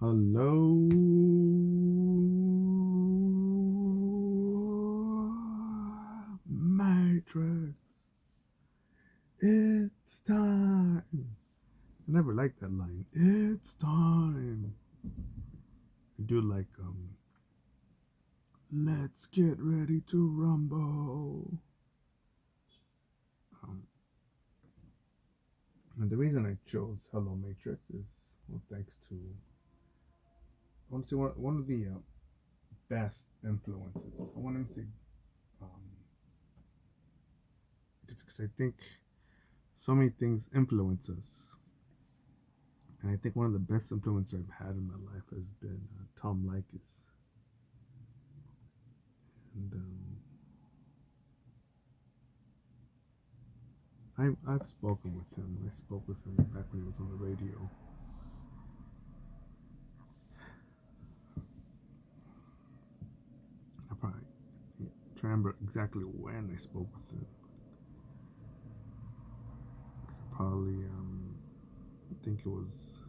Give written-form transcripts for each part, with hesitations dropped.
Hello, Matrix. It's time. I never liked that line. It's time. I do like let's get ready to rumble. Um, and the reason I chose Hello Matrix is well, thanks to I want to say one of the best influences. I want to say um, because I think so many things influence us. And I think one of the best influences I've had in my life has been Tom Likas. And I've spoken with him. I spoke with him back when he was on the radio. I probably try to remember exactly when I spoke with him. Because I probably, I think it was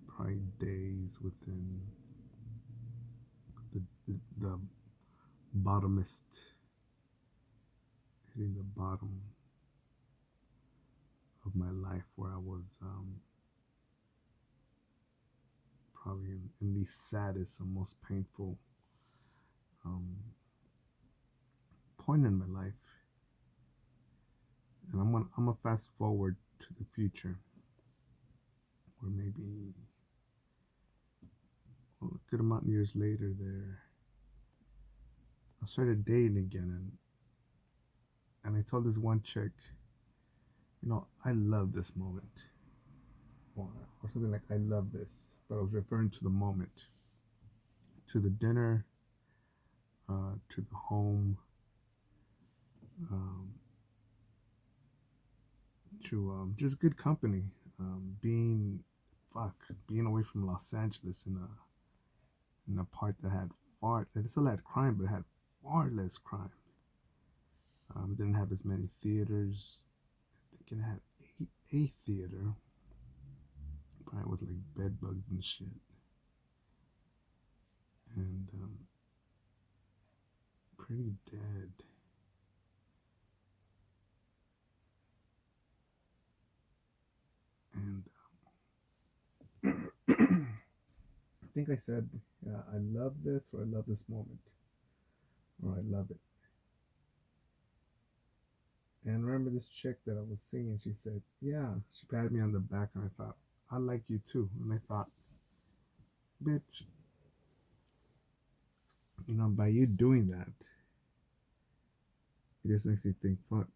probably days within the bottomest, hitting the bottom of my life where I was probably in the saddest and most painful um, point in my life. And I'm gonna fast forward to the future, where maybe a good amount of years later, there I started dating again, and I told this one chick, I love this moment, or something like I love this, but I was referring to the moment, to the dinner, to the home, um, to just good company, being being away from Los Angeles in a part that had it still had crime, but it had far less crime. It didn't have as many theaters. I think it had a theater, probably with like bed bugs and shit. And pretty dead. And I think I said, yeah, I love this, or I love this moment, or I love it. And remember this chick that I was seeing, she said, yeah, she patted me on the back, and I thought, I like you too. And I thought, bitch, by you doing that, it just makes me think, fuck,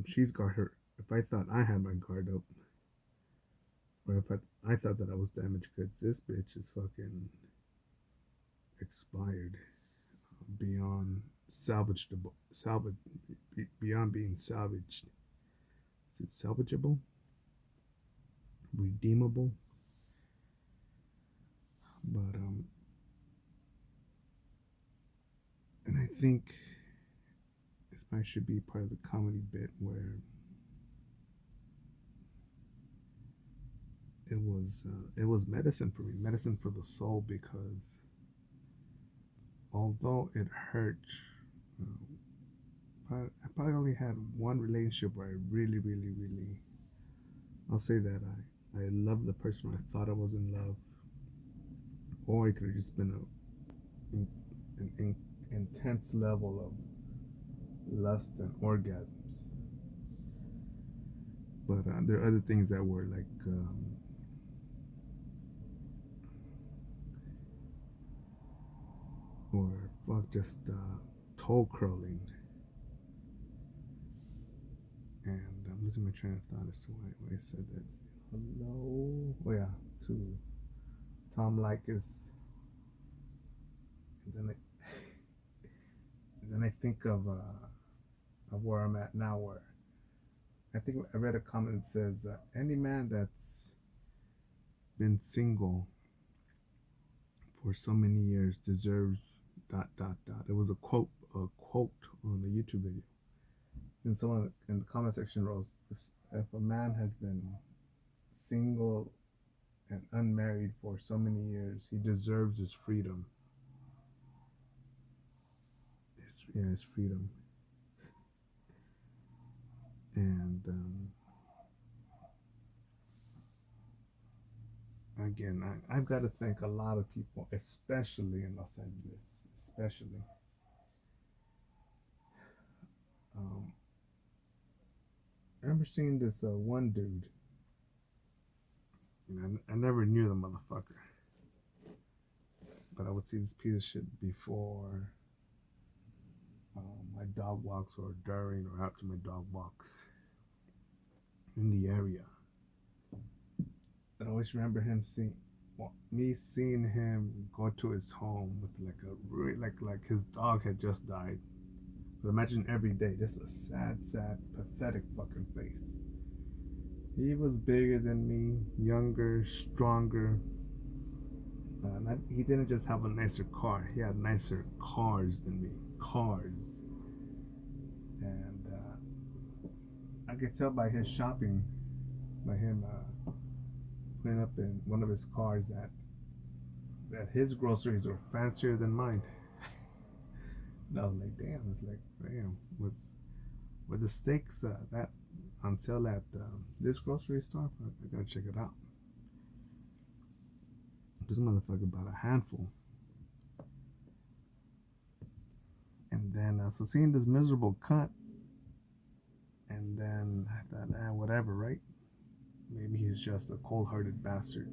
she's got her. If I thought I had my guard up, or if I thought that I was damaged goods, this bitch is fucking expired, beyond salvageable, beyond being salvaged. Is it salvageable? Redeemable? But and I think this might should be part of the comedy bit where it was medicine for me, medicine for the soul, because although it hurt, I probably only had one relationship where I really, really, really, I'll say that I loved the person I thought I was in love, or it could have just been an intense level of lust and orgasms. But there are other things that were like, or fuck, just toe curling. And I'm losing my train of thought as to why I said that. Hello. Oh yeah, to Tom Likas. And then I think of where I'm at now, where I think I read a comment that says, any man that's been single for so many years deserves dot dot dot. It was a quote on the YouTube video, and someone in the comment section wrote, "If a man has been single and unmarried for so many years. He deserves his freedom. His freedom. And again, I've got to thank a lot of people, especially in Los Angeles, especially. Um, I remember seeing this one dude. You know, I never knew the motherfucker, but I would see this piece of shit before my dog walks or during or after my dog walks in the area. I always remember me seeing him go to his home with like his dog had just died. But imagine every day, just a sad, pathetic fucking face. He was bigger than me, younger, stronger. He didn't just have a nicer car; he had nicer cars than me. Cars, and I could tell by his shopping, by him putting up in one of his cars that his groceries were fancier than mine. And I was like, damn. It's like, damn. Were the steaks that on sale at this grocery store? I gotta check it out. This motherfucker bought a handful. And then, so seeing this miserable cut, and then I thought, whatever, right? Maybe he's just a cold-hearted bastard.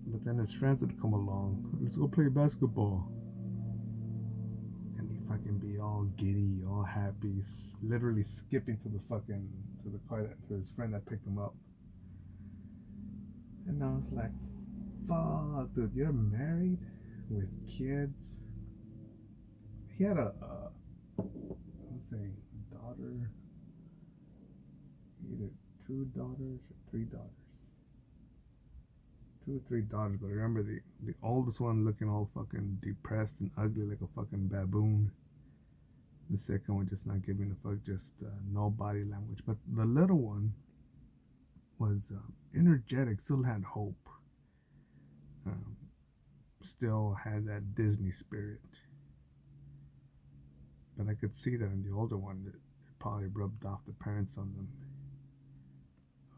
But then his friends would come along. Let's go play basketball. And he'd fucking be all giddy, all happy, literally skipping to the car to his friend that picked him up. And I was like, fuck, dude, you're married with kids. He had let's say, a daughter, either 2 daughters or 3 daughters. 2 or 3 daughters, but I remember the oldest one looking all fucking depressed and ugly like a fucking baboon. The second one just not giving a fuck, just no body language. But the little one was energetic, still had hope, still had that Disney spirit. But I could see that in the older one, that it probably rubbed off the parents on them.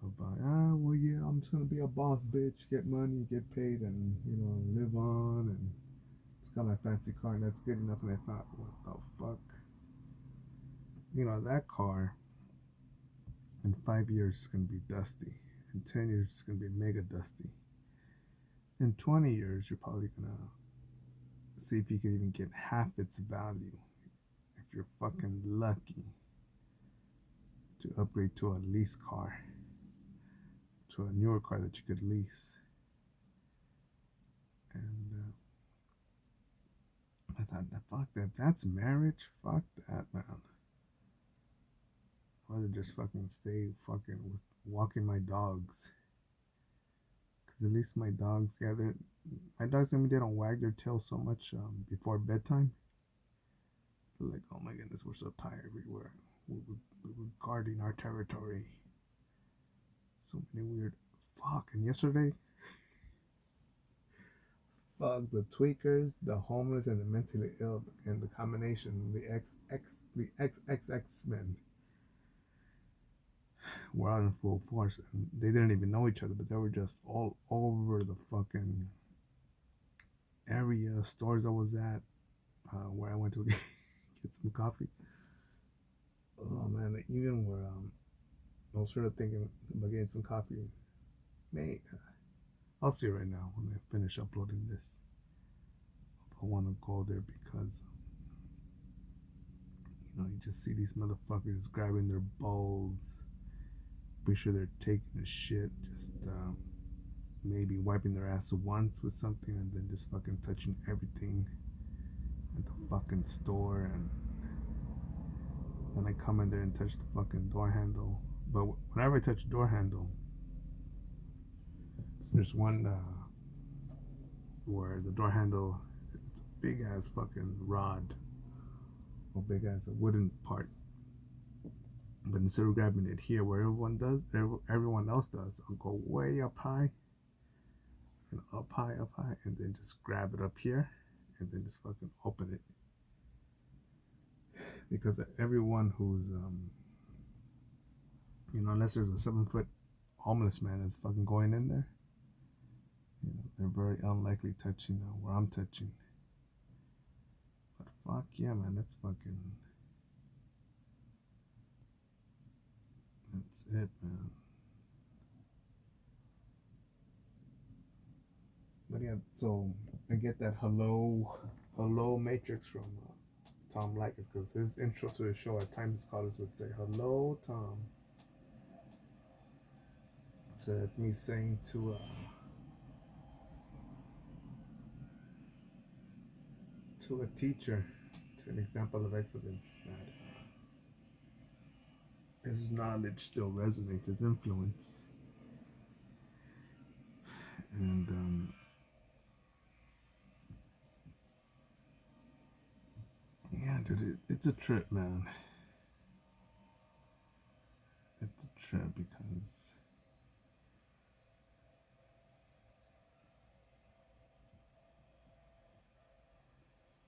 Well, yeah, I'm just gonna be a boss bitch, get money, get paid, and live on, and it's got my fancy car, and that's good enough. And I thought, what the fuck? That car in 5 years is gonna be dusty. In 10 years, it's gonna be mega dusty. In 20 years, you're probably gonna see if you can even get half its value, if you're fucking lucky, to upgrade to a lease car, to a newer car that you could lease. And I thought, fuck that. That's marriage. Fuck that, man. I'd rather just fucking stay fucking with walking my dogs. Because at least my dogs, my dogs, they don't wag their tails so much before bedtime. They're like, oh my goodness, we're so tired. We're guarding our territory. So many weird. Fuck. And yesterday, fuck, the tweakers, the homeless, and the mentally ill, and the combination, the XXX men were out in full force, and they didn't even know each other, but they were just all over the fucking area, stores I was at, where I went to get some coffee. Oh man, they even were I was sort of thinking about getting some coffee. Mate, I'll see right now when I finish uploading this. I want to go there because you just see these motherfuckers grabbing their bowls. Be sure they're taking a shit, just maybe wiping their ass once with something, and then just fucking touching everything at the fucking store. And then I come in there and touch the fucking door handle. But whenever I touch the door handle, there's one where the door handle, it's a big ass fucking rod, or big ass a wooden part. But but instead of grabbing it here where everyone else does, I'll go way up high and up high, and then just grab it up here, and then just fucking open it. Because everyone who's unless there's a 7 foot homeless man that's fucking going in there, they're very unlikely touching where I'm touching. But fuck yeah, man, that's it, man. But yeah, so I get that hello matrix from Tom Likas, because his intro to his show at times scholars would say, "Hello, Tom." So that's me saying to a teacher, to an example of excellence, that his knowledge still resonates, his influence, and yeah, dude, it's a trip, man. It's a trip because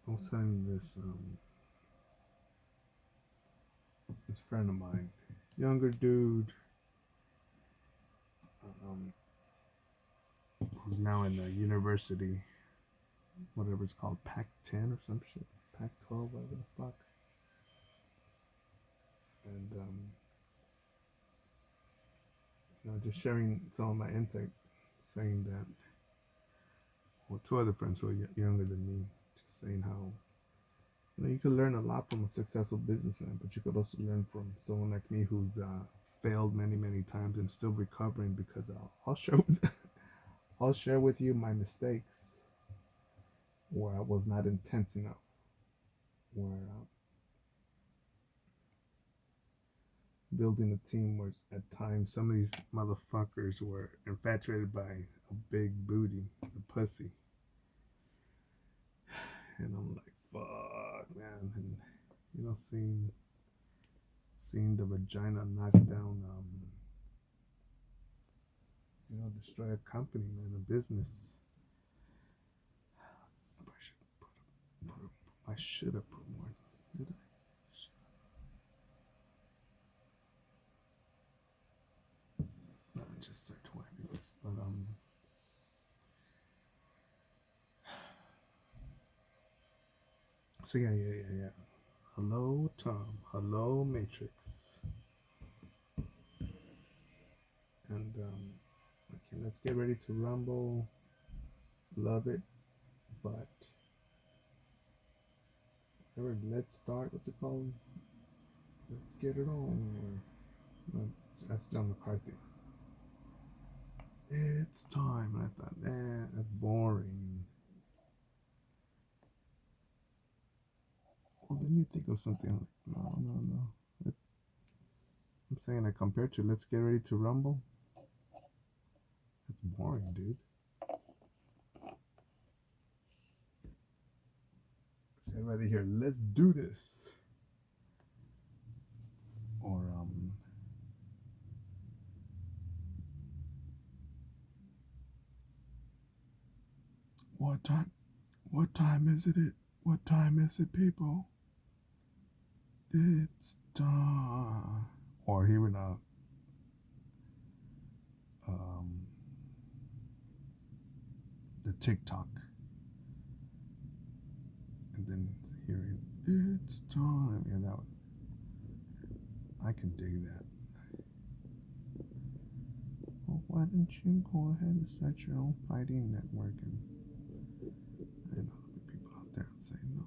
I was telling this friend of mine, younger dude, um, who's now in the university, whatever it's called, Pac 10 or some shit, Pac 12, whatever the fuck, and just sharing some of my insight, saying that, well, two other friends who are younger than me, just saying how you could learn a lot from a successful businessman, but you could also learn from someone like me who's failed many times and still recovering, because I'll share I'll share with you my mistakes where I was not intense enough, where building a team was at times some of these motherfuckers were infatuated by a big booty, a pussy, and I'm like, fuck, man, and seeing the vagina knock down, destroy a company, man, a business. I should have put more. Did I? No, just start wiping this. But So yeah. Hello, Tom. Hello, Matrix. And okay, let's get ready to rumble. Love it, but whatever. Let's start. What's it called? Let's get it on. No, that's John McCarthy. It's time. And I thought, that's boring. Well, then you think of something like, no. I'm saying, like, compared to Let's Get Ready to Rumble, it's boring, dude. I'd rather hear Let's Do This, or what time is it? What time is it, people? It's time. Or hearing the TikTok, and then hearing it's time. Yeah, that was, I can dig that. Well, why don't you go ahead and start your own fighting network? And I know there'll be people out there that say, no,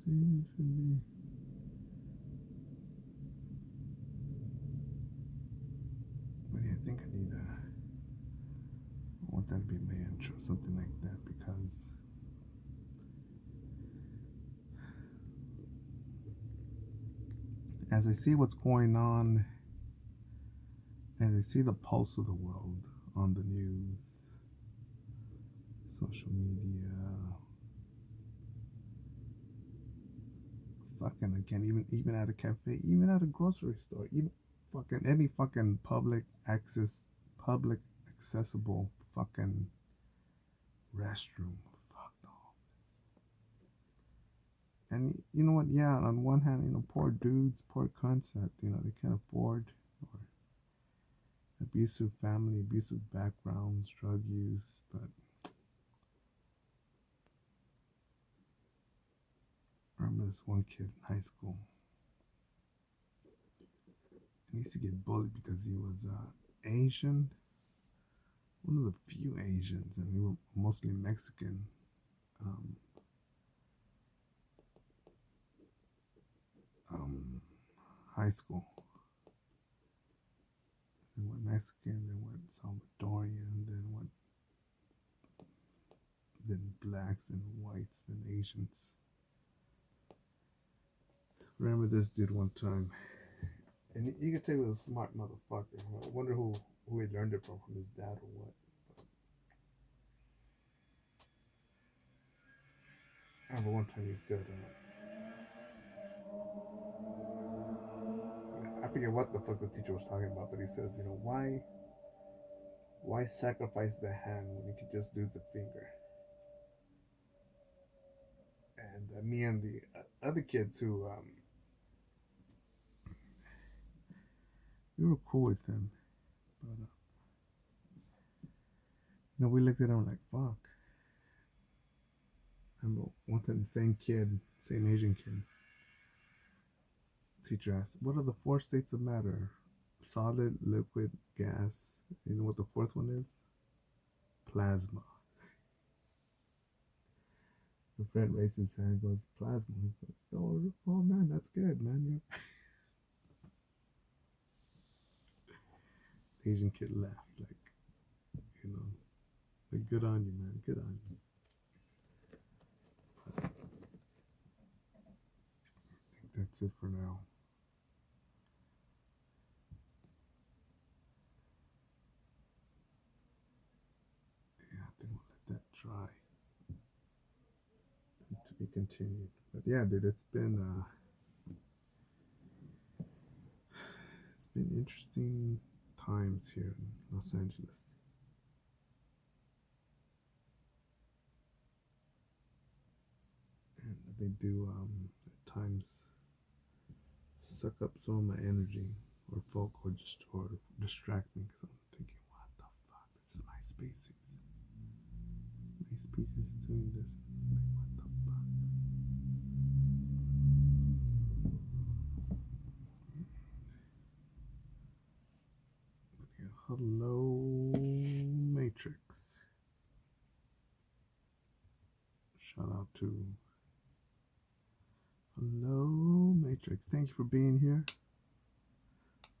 you should be. But yeah, I think I want that to be my intro, something like that, because as I see what's going on, as I see the pulse of the world on the news, social media, fucking again, even at a cafe, even at a grocery store, even fucking any fucking public accessible fucking restroom. Fuck no. And you know what? Yeah, on one hand, poor dudes, poor cunts that they can't afford, or abusive backgrounds, drug use. But I remember this one kid in high school. And he used to get bullied because he was Asian, one of the few Asians, and we were mostly Mexican. Um, High school. Then went Mexican, then went Salvadorian, then blacks, then whites, then Asians. Remember this dude one time, and you could tell he was a smart motherfucker. I wonder who he learned it from his dad or what. I remember one time he said, I forget what the fuck the teacher was talking about, but he says, why sacrifice the hand when you could just lose a finger? And me and the other kids who we were cool with him, but we looked at him like fuck. And one time the same Asian kid, teacher asked, "What are the four states of matter? Solid, liquid, gas. You know what the fourth one is? Plasma." The friend raises his hand and goes, "Plasma." He goes, oh man, that's good, man. The Asian kid laughed, like good on you, man. Good on you. I think that's it for now. Yeah, I think we'll let that dry. To be continued. But yeah, dude, it's been interesting times here in Los Angeles. And they do at times suck up some of my energy or distract me because I'm thinking, what the fuck? This is my species. My species is doing this. Like, what the fuck? But yeah, hello, Matrix. Shout out to hello, Matrix. Thank you for being here.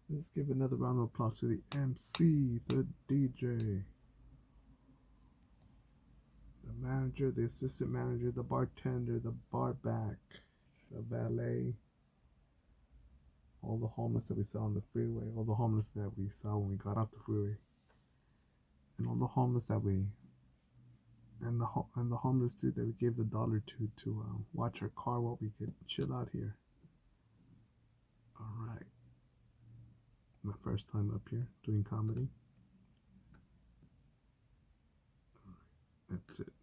Let's give another round of applause to the MC, the DJ, the manager, the assistant manager, the bartender, the bar back, the valet, all the homeless that we saw on the freeway, all the homeless that we saw when we got off the freeway, and all the homeless that we and the homeless dude that we gave the dollar to watch our car while we could chill out here. All right, my first time up here doing comedy. All right, that's it.